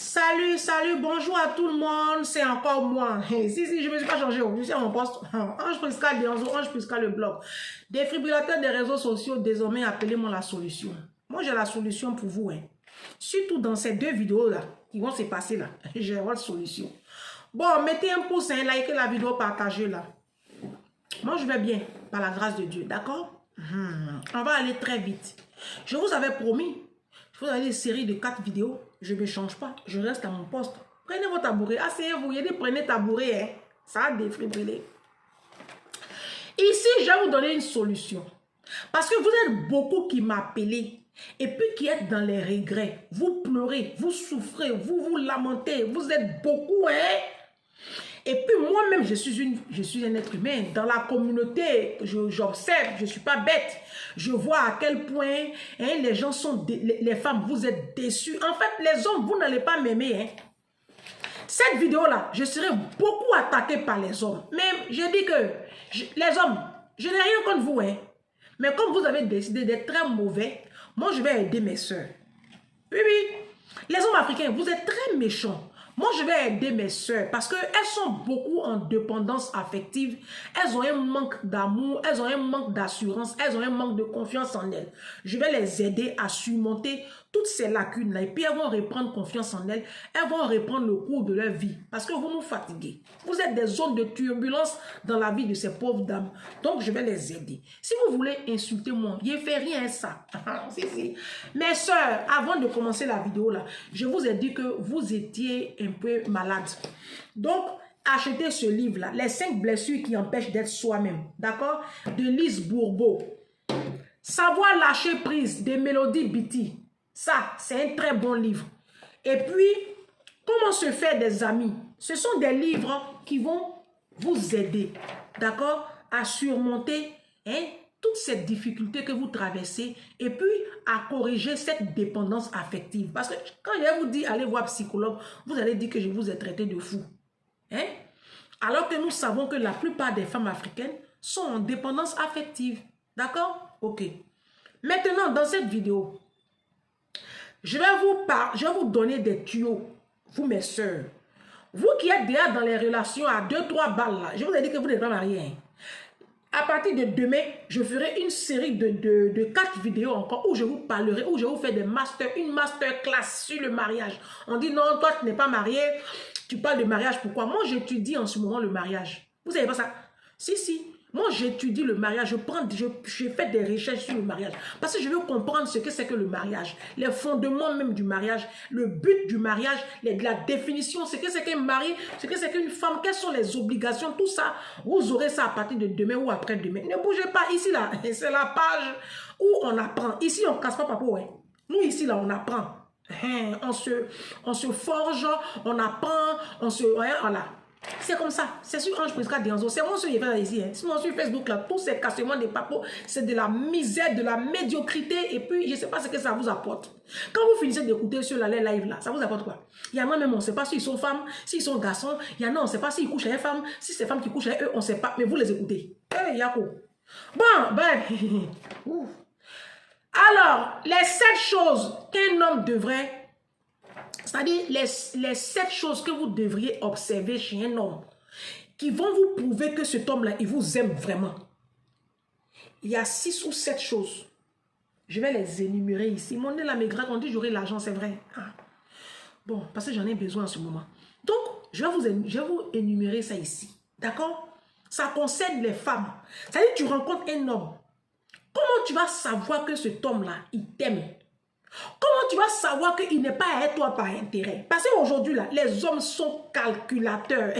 Salut, salut, bonjour à tout le monde, c'est encore moi. Si, je me suis pas changé, je suis à mon poste. Ange Prisca Dionzo, Ange Prisca le blog. Défibrillateur des réseaux sociaux, désormais appelez-moi la solution. Moi, j'ai la solution pour vous. Surtout dans ces deux vidéos-là, qui vont se passer là. J'ai votre solution. Bon, mettez un pouce, likez la vidéo, partagez là. Moi, je vais bien, par la grâce de Dieu, d'accord? On va aller très vite. Je vous avais promis, je vous avais une série de 4 vidéos. Je ne change pas, je reste à mon poste. Prenez votre tabouret, asseyez-vous, il y a des prenez tabouret, ça a défibrillé. Ici, je vais vous donner une solution. Parce que vous êtes beaucoup qui m'appellent et puis qui êtes dans les regrets. Vous pleurez, vous souffrez, vous vous lamentez, vous êtes beaucoup, Et puis moi-même, je suis un être humain. Dans la communauté, j'observe, je ne suis pas bête. Je vois à quel point les gens sont, les femmes, vous êtes déçus. En fait, les hommes, vous n'allez pas m'aimer. Cette vidéo-là, je serai beaucoup attaqué par les hommes. Mais je dis que les hommes, je n'ai rien contre vous. Mais comme vous avez décidé d'être très mauvais, moi, je vais aider mes soeurs. Oui, oui. Les hommes africains, vous êtes très méchants. Moi, je vais aider mes soeurs parce qu'elles sont beaucoup en dépendance affective. Elles ont un manque d'amour, elles ont un manque d'assurance, elles ont un manque de confiance en elles. Je vais les aider à surmonter toutes ces lacunes-là. Et puis, elles vont reprendre confiance en elles. Elles vont reprendre le cours de leur vie parce que vous nous fatiguez. Vous êtes des zones de turbulence dans la vie de ces pauvres dames. Donc, je vais les aider. Si vous voulez insulter moi, je ne fais rien à ça. Si. Mes soeurs, avant de commencer la vidéo, là, je vous ai dit que vous étiez un peu malade. Donc, achetez ce livre-là, Les 5 blessures qui empêchent d'être soi-même. D'accord? De Lise Bourbeau. Savoir lâcher prise de Mélodie Biti. Ça, c'est un très bon livre. Et puis, comment se faire des amis? Ce sont des livres qui vont vous aider, d'accord, à surmonter toutes ces difficultés que vous traversez et puis à corriger cette dépendance affective. Parce que quand je vous dis allez voir psychologue, vous allez dire que je vous ai traité de fou. Alors que nous savons que la plupart des femmes africaines sont en dépendance affective. D'accord? Ok. Maintenant, dans cette vidéo, je vais vous donner des tuyaux, vous mes soeurs. Vous qui êtes déjà dans les relations à 2-3 balles, là, je vous ai dit que vous n'êtes pas mariés. À partir de demain, je ferai une série de 4 vidéos encore où je vous parlerai, où je vous fais une masterclass sur le mariage. On dit non, toi tu n'es pas marié, tu parles de mariage, pourquoi? Moi j'étudie en ce moment le mariage. Vous savez pas ça? Si. Moi, j'étudie le mariage, je fais des recherches sur le mariage. Parce que je veux comprendre ce que c'est que le mariage, les fondements même du mariage, le but du mariage, la définition, ce que c'est qu'un mari, ce que c'est qu'une femme, quelles sont les obligations, tout ça. Vous aurez ça à partir de demain ou après-demain. Ne bougez pas, ici, là, c'est la page où on apprend. Ici, on ne casse pas papa, Nous, ici, là, on apprend. On se forge, on apprend, voilà. C'est comme ça. C'est sur Ange Prisca Dionzo. C'est moi sur ici. C'est moi sur Facebook là. Tous ces cassements des papos, c'est de la misère, de la médiocrité. Et puis, je ne sais pas ce que ça vous apporte. Quand vous finissez d'écouter sur les live là, ça vous apporte quoi? Il y en a même, on ne sait pas s'ils sont femmes, s'ils sont garçons. Il y en a, on ne sait pas s'ils couchent avec les femmes. Si c'est femmes qui couchent avec eux, on ne sait pas. Mais vous les écoutez. Yako. Bon, ben. Alors, les 7 choses qu'un homme devrait... C'est-à-dire les 7 choses que vous devriez observer chez un homme qui vont vous prouver que cet homme-là, il vous aime vraiment. Il y a 6 ou 7 choses. Je vais les énumérer ici. Mon nez là me gratte, on dit j'aurai l'argent, c'est vrai. Bon, parce que j'en ai besoin en ce moment. Donc, je vais vous énumérer ça ici. D'accord? Ça concerne les femmes. C'est-à-dire tu rencontres un homme. Comment tu vas savoir que cet homme-là, il t'aime? Comment tu vas savoir qu'il n'est pas avec toi par intérêt? Parce qu'aujourd'hui, là, les hommes sont calculateurs.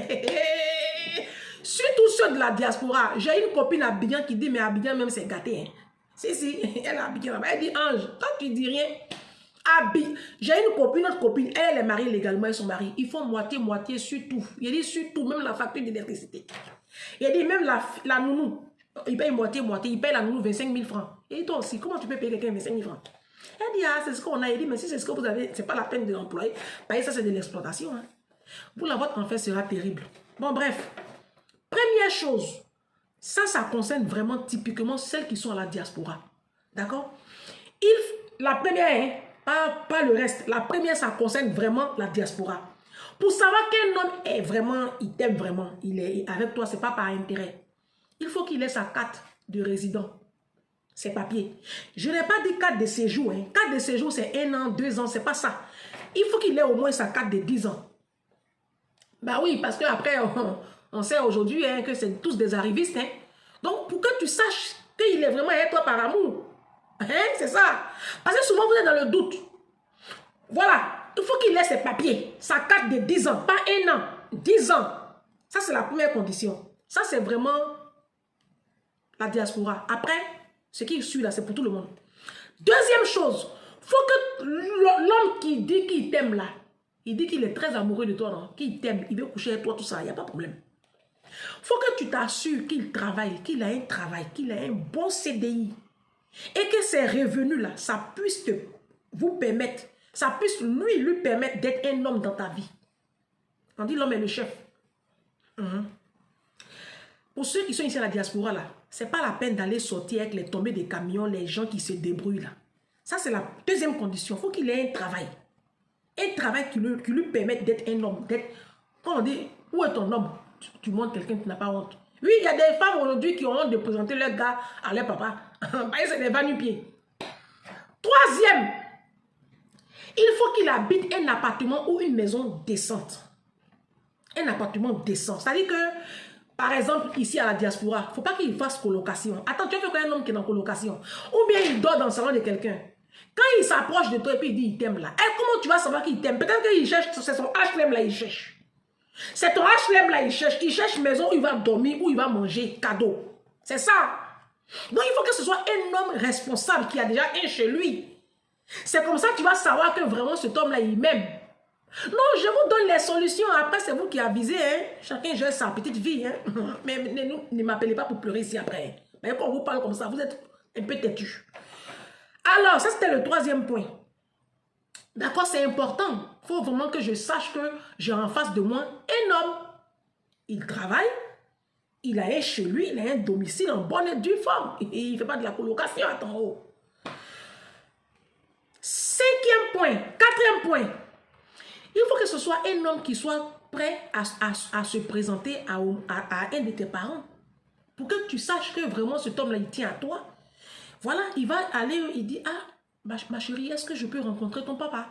Surtout ceux de la diaspora. J'ai une copine à Abidjan qui dit, mais Abidjan même c'est gâté. Si, elle est à Abidjan là-bas. Elle dit, Ange, toi tu dis rien. J'ai une copine, notre copine, elle est mariée légalement et son mari. Ils font moitié sur tout. Il dit sur tout, même la facture d'électricité. Il dit même la nounou. Il paye moitié. Il paye la nounou 25 000 francs. Et toi aussi, comment tu peux payer quelqu'un 25 000 francs? Elle dit, c'est ce qu'on a. Elle dit, mais si c'est ce que vous avez, c'est pas la peine de l'employer. Parce que ça, c'est de l'exploitation. Vous, là, votre enfer sera terrible. Bon, bref. Première chose, ça concerne vraiment typiquement celles qui sont à la diaspora. D'accord? La première, Pas le reste. La première, ça concerne vraiment la diaspora. Pour savoir qu'un homme est vraiment, il t'aime vraiment, il est avec toi, c'est pas par intérêt. Il faut qu'il ait sa carte de résident. Ses papiers. Je n'ai pas dit carte de séjour. Hein. Carte de séjour, c'est 1 an, 2 ans, c'est pas ça. Il faut qu'il ait au moins sa carte de 10 ans. Bah oui, parce qu'après, on sait aujourd'hui hein, que c'est tous des arrivistes. Hein. Donc, pour que tu saches qu'il est vraiment avec toi par amour. Hein, c'est ça. Parce que souvent, vous êtes dans le doute. Voilà. Il faut qu'il ait ses papiers. Sa carte de 10 ans. Pas 1 an. 10 ans. Ça, c'est la première condition. Ça, c'est vraiment la diaspora. Après, ce qui suit là, c'est pour tout le monde. Deuxième chose, il faut que l'homme qui dit qu'il t'aime là, il dit qu'il est très amoureux de toi, non? Qu'il t'aime, il veut coucher avec toi, tout ça, il n'y a pas de problème. Il faut que tu t'assures qu'il travaille, qu'il a un travail, qu'il a un bon CDI. Et que ces revenus-là, ça puisse vous permettre, ça puisse lui permettre d'être un homme dans ta vie. On dit l'homme est le chef. Pour ceux qui sont ici à la diaspora, là, ce n'est pas la peine d'aller sortir avec les tombées des camions, les gens qui se débrouillent là. Ça, c'est la deuxième condition. Il faut qu'il ait un travail. Un travail qui lui permette d'être un homme. Quand on dit, où est ton homme? Tu montres quelqu'un qui n'a pas honte. Oui, il y a des femmes aujourd'hui qui ont honte de présenter leur gars à leur papa. C'est des va-nu-pieds. Troisième, il faut qu'il habite un appartement ou une maison décente. Un appartement décent. C'est-à-dire que, par exemple, ici à la diaspora, il ne faut pas qu'il fasse colocation. Attends, tu as fait un homme qui est en colocation. Ou bien il dort dans le salon de quelqu'un. Quand il s'approche de toi et puis il dit il t'aime là. Et comment tu vas savoir qu'il t'aime? Peut-être qu'il cherche, c'est son HLM là, il cherche. C'est ton HLM là, il cherche maison où il va dormir, où il va manger, cadeau. C'est ça. Donc il faut que ce soit un homme responsable qui a déjà un chez lui. C'est comme ça que tu vas savoir que vraiment cet homme là, il m'aime. Non, je vous donne les solutions. Après, c'est vous qui avisez. Hein? Chacun gère sa petite vie. Hein? Mais ne m'appelez pas pour pleurer ici après. Mais quand on vous parle comme ça, vous êtes un peu têtu. Alors, ça c'était le troisième point. D'accord, c'est important. Il faut vraiment que je sache que j'ai en face de moi un homme. Il travaille. Il a un chez lui. Il a un domicile en bonne et due forme. Et il ne fait pas de la colocation. Attends. Cinquième point. Quatrième point. Il faut que ce soit un homme qui soit prêt à se présenter à un de tes parents. Pour que tu saches que vraiment cet homme-là, il tient à toi. Voilà, il va aller, il dit, ah, ma chérie, est-ce que je peux rencontrer ton papa?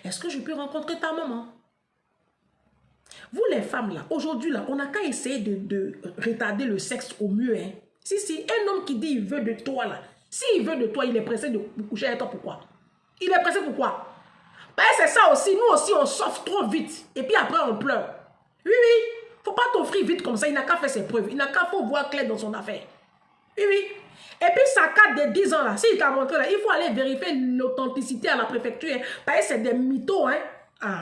Est-ce que je peux rencontrer ta maman? Vous les femmes, là, aujourd'hui, là, on n'a qu'à essayer de retarder le sexe au mieux. Hein. Si, un homme qui dit il veut de toi, là, s'il veut de toi, il est pressé de coucher avec toi, pourquoi? Il est pressé pourquoi? Ben, c'est ça aussi, nous aussi, on s'offre trop vite. Et puis après, on pleure. Oui, oui, faut pas t'offrir vite comme ça, il n'a qu'à faire ses preuves. Il n'a qu'à voir clair dans son affaire. Oui, oui. Et puis sa carte de 10 ans là, s'il t'a montré là, il faut aller vérifier l'authenticité à la préfecture. Hein, parce que c'est des mythos. Hein. Ah.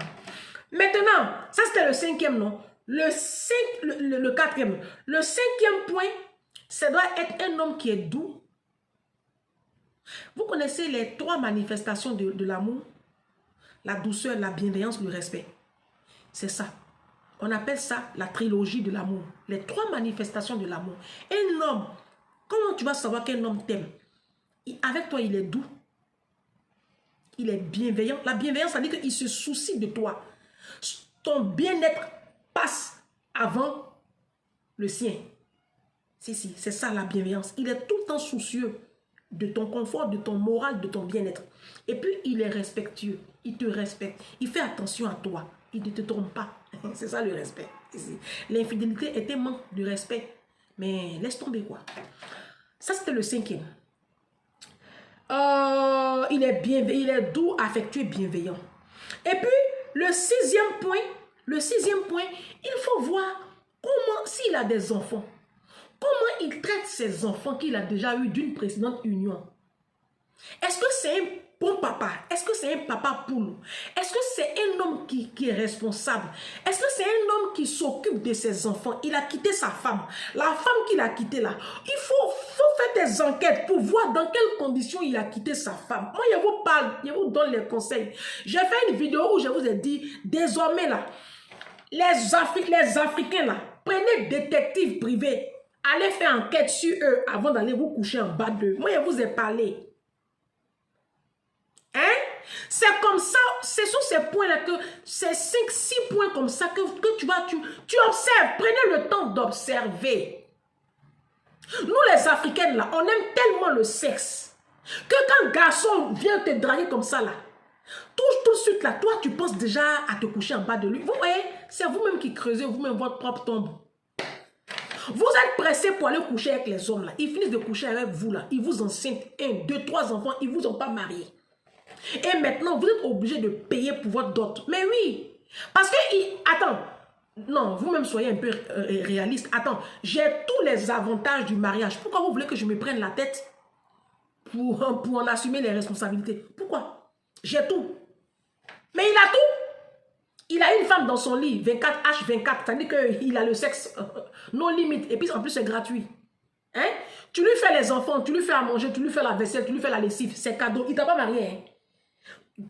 Maintenant, ça c'était le cinquième, non? Le quatrième. Le cinquième point, ça doit être un homme qui est doux. Vous connaissez les 3 manifestations de l'amour? La douceur, la bienveillance, le respect. C'est ça. On appelle ça la trilogie de l'amour. Les 3 manifestations de l'amour. Un homme, comment tu vas savoir qu'un homme t'aime? Avec toi, il est doux. Il est bienveillant. La bienveillance, ça veut dire qu'il se soucie de toi. Ton bien-être passe avant le sien. C'est ça la bienveillance. Il est tout le temps soucieux de ton confort, de ton moral, de ton bien-être. Et puis, il est respectueux. Il te respecte. Il fait attention à toi. Il ne te trompe pas. C'est ça le respect. L'infidélité est un manque de respect. Mais laisse tomber quoi. Ça, c'était le cinquième. Il est doux, affectueux, bienveillant. Et puis, le sixième point, il faut voir comment, s'il a des enfants, comment il traite ses enfants qu'il a déjà eu d'une précédente union. Est-ce que c'est un bon papa? Est-ce que c'est un papa poule? Est-ce que c'est un homme qui est responsable? Est-ce que c'est un homme qui s'occupe de ses enfants? Il a quitté sa femme. La femme qu'il a quittée là, il faut faire des enquêtes pour voir dans quelles conditions il a quitté sa femme. Moi, je vous parle, je vous donne les conseils. J'ai fait une vidéo où je vous ai dit, désormais là, les Africains là, prenez détective privé, allez faire enquête sur eux avant d'aller vous coucher en bas d'eux. Moi, je vous ai parlé. Hein? C'est comme ça, c'est sur ces points-là que, ces 5-6 points comme ça que tu observes. Prenez le temps d'observer. Nous les Africaines là, on aime tellement le sexe que quand un garçon vient te draguer comme ça là, tout de suite là, toi tu penses déjà à te coucher en bas de lui. Vous voyez, c'est vous-même qui creusez vous-même votre propre tombe. Vous êtes pressé pour aller coucher avec les hommes là. Ils finissent de coucher avec vous là. Ils vous enceintent 1, 2, 3 enfants. Ils vous ont pas marié. Et maintenant, vous êtes obligé de payer pour votre dot. Mais oui. Parce que, attends. Non, vous-même soyez un peu réaliste. Attends, j'ai tous les avantages du mariage. Pourquoi vous voulez que je me prenne la tête pour en assumer les responsabilités? Pourquoi? J'ai tout. Mais il a tout. Il a une femme dans son lit, 24H24, c'est-à-dire qu'il a le sexe non limite. Et puis en plus, c'est gratuit. Hein? Tu lui fais les enfants, tu lui fais à manger, tu lui fais la vaisselle, tu lui fais la lessive. C'est cadeau. Il ne t'a pas marié. Hein?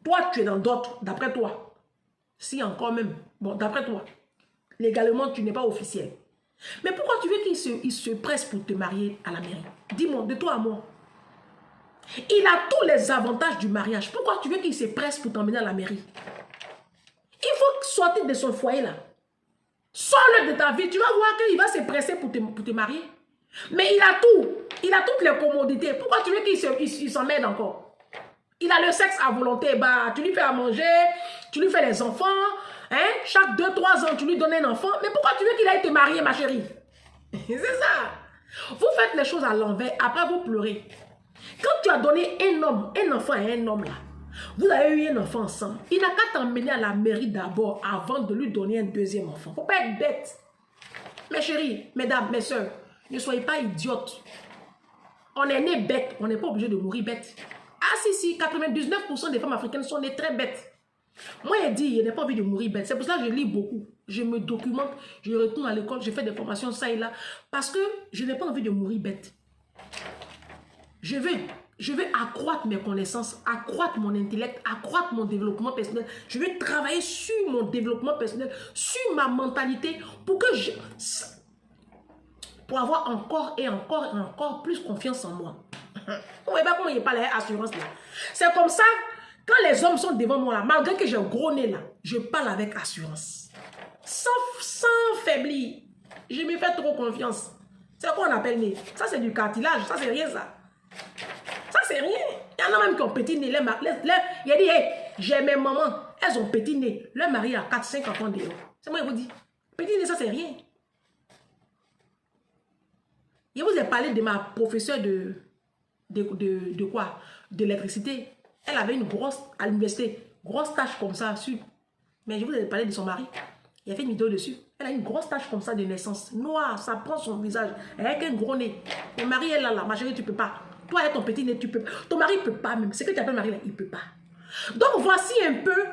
Toi, tu es dans d'autres, d'après toi. Si encore même. Bon, d'après toi. Légalement, tu n'es pas officiel. Mais pourquoi tu veux qu'il se presse pour te marier à la mairie? Dis-moi, de toi à moi. Il a tous les avantages du mariage. Pourquoi tu veux qu'il se presse pour t'emmener à la mairie? Il faut sortir de son foyer là. Sors-le de ta vie. Tu vas voir qu'il va se presser pour te marier. Mais il a tout. Il a toutes les commodités. Pourquoi tu veux qu'il s'emmène encore? Il a le sexe à volonté. Bah, tu lui fais à manger. Tu lui fais les enfants. Hein? Chaque 2-3 ans, tu lui donnes un enfant. Mais pourquoi tu veux qu'il aille te marier, ma chérie? C'est ça. Vous faites les choses à l'envers. Après, vous pleurez. Quand tu as donné un enfant à un homme là, vous avez eu un enfant ensemble. Il n'a qu'à t'emmener à la mairie d'abord avant de lui donner un deuxième enfant. Faut pas être bête. Mes chéris, mesdames, mes soeurs, ne soyez pas idiotes. On est né bête. On n'est pas obligé de mourir bête. Ah si, 99% des femmes africaines sont nées très bêtes. Moi, j'ai dit, je n'ai pas envie de mourir bête. C'est pour ça que je lis beaucoup. Je me documente, je retourne à l'école, je fais des formations ça et là. Parce que je n'ai pas envie de mourir bête. Je veux accroître mes connaissances, accroître mon intellect, accroître mon développement personnel. Je veux travailler sur mon développement personnel, sur ma mentalité pour pour avoir encore et encore plus confiance en moi. Vous voyez pas comment il parle d'assurance là. C'est comme ça, quand les hommes sont devant moi là, malgré que j'ai un gros nez là, je parle avec assurance. Sans faiblir. Je me fais trop confiance. C'est quoi on appelle nez? Ça c'est du cartilage, ça c'est rien ça. Ça, c'est rien. Il y en a même qui ont petit nez. Il a dit, hey, j'ai mes mamans. Elles ont petit nez. Leur mari a 4-5 enfants dehors. C'est moi qui vous dis. Petit nez, ça, c'est rien. Je vous ai parlé de ma professeure de quoi? De l'électricité. Elle avait une grosse, à l'université, grosse tache comme ça. Mais je vous ai parlé de son mari. Il a fait une vidéo dessus. Elle a une grosse tache comme ça de naissance. Noire, ça prend son visage. Avec un gros nez. Mon mari est là, ma chérie, tu peux pas. Toi, avec ton petit nez, tu peux pas. Ton mari ne peut pas même. C'est que tu appelles mari là, il ne peut pas. Donc, voici un peu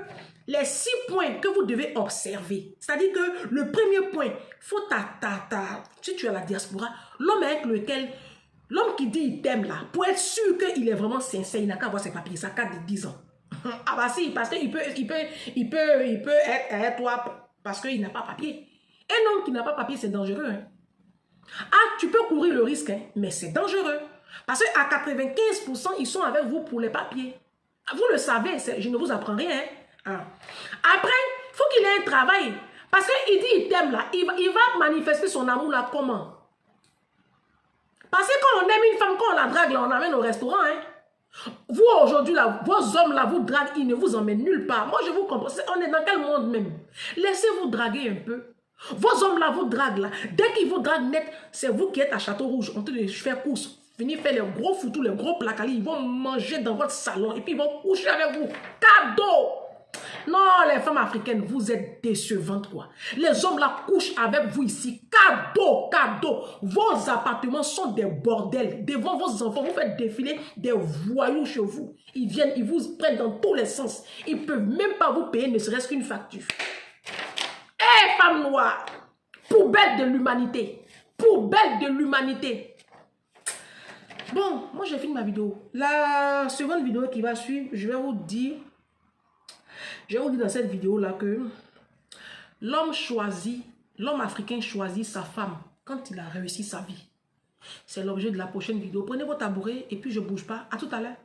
les 6 points que vous devez observer. C'est-à-dire que le premier point, faut si tu es à la diaspora, l'homme avec lequel, l'homme qui dit il t'aime là, pour être sûr qu'il est vraiment sincère, il n'a qu'à avoir ses papiers, sa carte de 10 ans. Ah bah si, parce qu'il peut être avec toi parce qu'il n'a pas papier. Un homme qui n'a pas papier, c'est dangereux. Hein? Ah, tu peux courir le risque, hein, mais c'est dangereux. Parce qu'à 95%, ils sont avec vous pour les papiers. Vous le savez, je ne vous apprends rien. Hein. Après, il faut qu'il ait un travail. Parce qu'il dit il t'aime là. Il va manifester son amour là comment? Parce que quand on aime une femme, quand on la drague là, on l'amène au restaurant. Hein. Vous aujourd'hui là, vos hommes là vous draguent, ils ne vous emmènent nulle part. Moi je vous comprends. On est dans quel monde même? Laissez-vous draguer un peu. Vos hommes là vous draguent là. Dès qu'ils vous draguent net, c'est vous qui êtes à Château Rouge. On te faire course. Venez faire les gros foutous, les gros placalis. Ils vont manger dans votre salon et puis ils vont coucher avec vous. Cadeau! Non, les femmes africaines, vous êtes décevantes quoi. Les hommes là couchent avec vous ici. Cadeau, cadeau. Vos appartements sont des bordels. Devant vos enfants, vous faites défiler des voyous chez vous. Ils viennent, ils vous prennent dans tous les sens. Ils ne peuvent même pas vous payer ne serait-ce qu'une facture. Hé, femmes noires, poubelle de l'humanité. Poubelle de l'humanité. Bon, moi j'ai fini ma vidéo. La seconde vidéo qui va suivre, je vais vous dire dans cette vidéo-là que l'homme africain choisit sa femme quand il a réussi sa vie. C'est l'objet de la prochaine vidéo. Prenez vos tabourets et puis je ne bouge pas. À tout à l'heure.